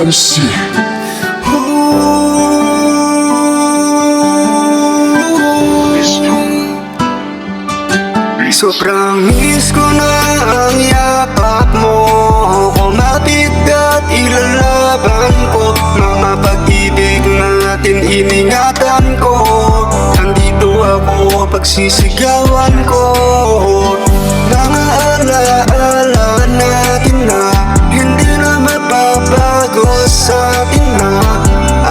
MC. Sobrang miss ko na ang yakap mo. Kumapit at ilalaban ko. Mga pag-ibig natin iningatan ko. Nandito ako pagsisigawan ko. Mga alaala natin na hindi na mapapago sa atin na.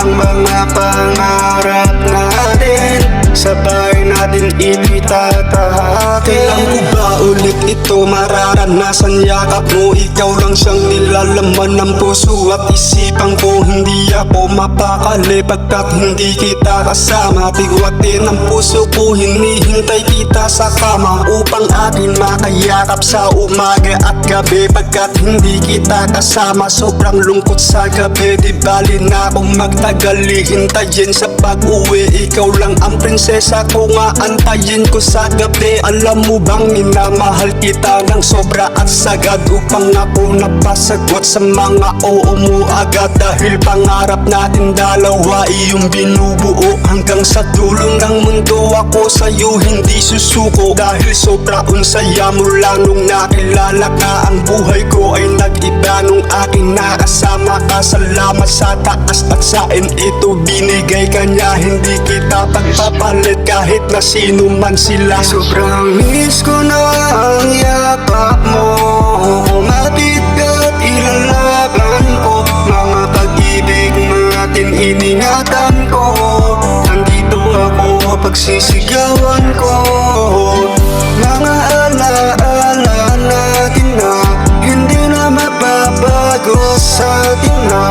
Ang mga pangarap natin sabay natin itatahakin. Kailan ko ba ulit ito mararanasan? Yakap mo, ikaw lang siyang nilalaman ng puso at isipan ko. Hindi ako mapakali pagkat hindi kita kasama. Bigwatin ang puso ko, hinihintay kita sa kama upang atin makayakap sa umaga at gabi. Pagkat hindi kita kasama, sobrang lungkot sa gabi. Di bali na akong magtagal, hintayin sa pag-uwi. Ikaw lang ang prinsesa ko nga antayin ko sa gabi. Alam mo bang minamahal kita ng sobra at sagad upang ako napasagot sa mga oo mo agad. Dahil pangarap natin dalawa iyong binubuo hanggang sa dulo ng mundo. Ako sa'yo hindi susuko dahil sobra unsaya mula nung nakilala ka. Ang buhay ko ay nag-iba nung aking nakasama ka. Salamat sa taas at sa ito binigay kanya. Hindi kita pagpapalit kahit na sino man sila. Sobrang miss ko na ang yakap mo. Kumapit at ilalaban ko. Mga pag-ibig natin iningatan ko. Nandito ako pagsisigawan ko. Mga alaala natin na hindi na mapapago sa atin na.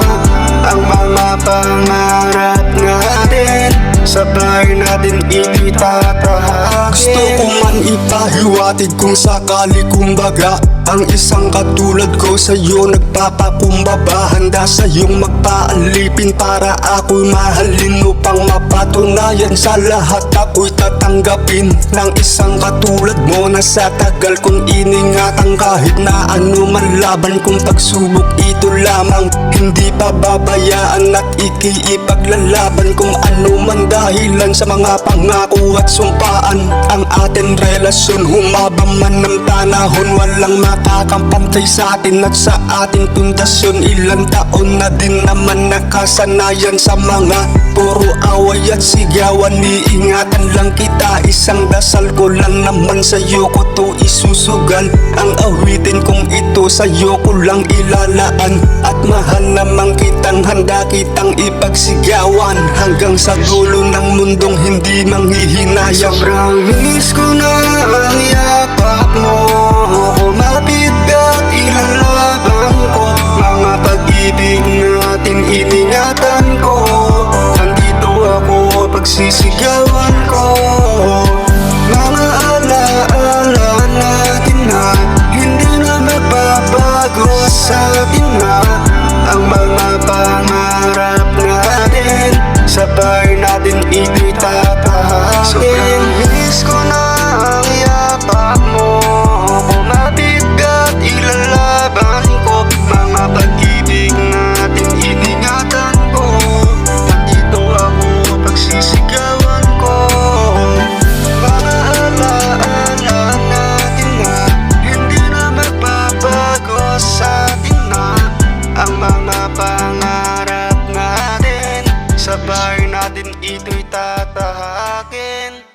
Ang mga pangarap natin sabay natin itatahakin. Gusto ko man ipahiwatig kung sakali kumbaga ang isang katulad ko sa'yo nagpapakumbaba. Handa sa'yong magpaalipin para ako'y mahalin upang mapatunayan sa lahat ako'y tatanggapin ng isang katulad mo na sa tagal kong iningatan. Kahit na ano man laban kong pagsubok, ito lamang hindi pa babayaan at ikiipaglalaban kung ano man dahilan sa mga pangako at sumpaan. Ang ating relasyon humaba man ng panahon, walang makakampantay sa atin at sa ating pundasyon. Ilang taon na din naman nakasanayan sa mga puro away at sigawan. Iingatan lang kita, isang dasal ko lang naman sa'yo ko to isusugal. Ang awitin kong ito sa'yo ko lang ilalaan. At mahal naman kitang handa kitang ipagsigawan hanggang sa dulo ng mundong hindi manghihinayang. Sobrang miss ko na ang yakap mo. Kumapit at ilalaban ko. Mga pag-ibig natin iningatan ko. Nandito ako pagsisigawan ko. Mga alaala natin na hindi na mapapago sa atin na. Ang mga pangarap natin sabay natin itatahakin. Sobrang miss ko na ang yakap mo. Kumapit at ilalaban ko. Mga pag-ibig natin iningatan ko. Nandito ako pagsisigawan ko. Mga alaala natin na hindi na magbabago sa atin na. Ang mga pangarap natin sabay natin ito'y tatahakin.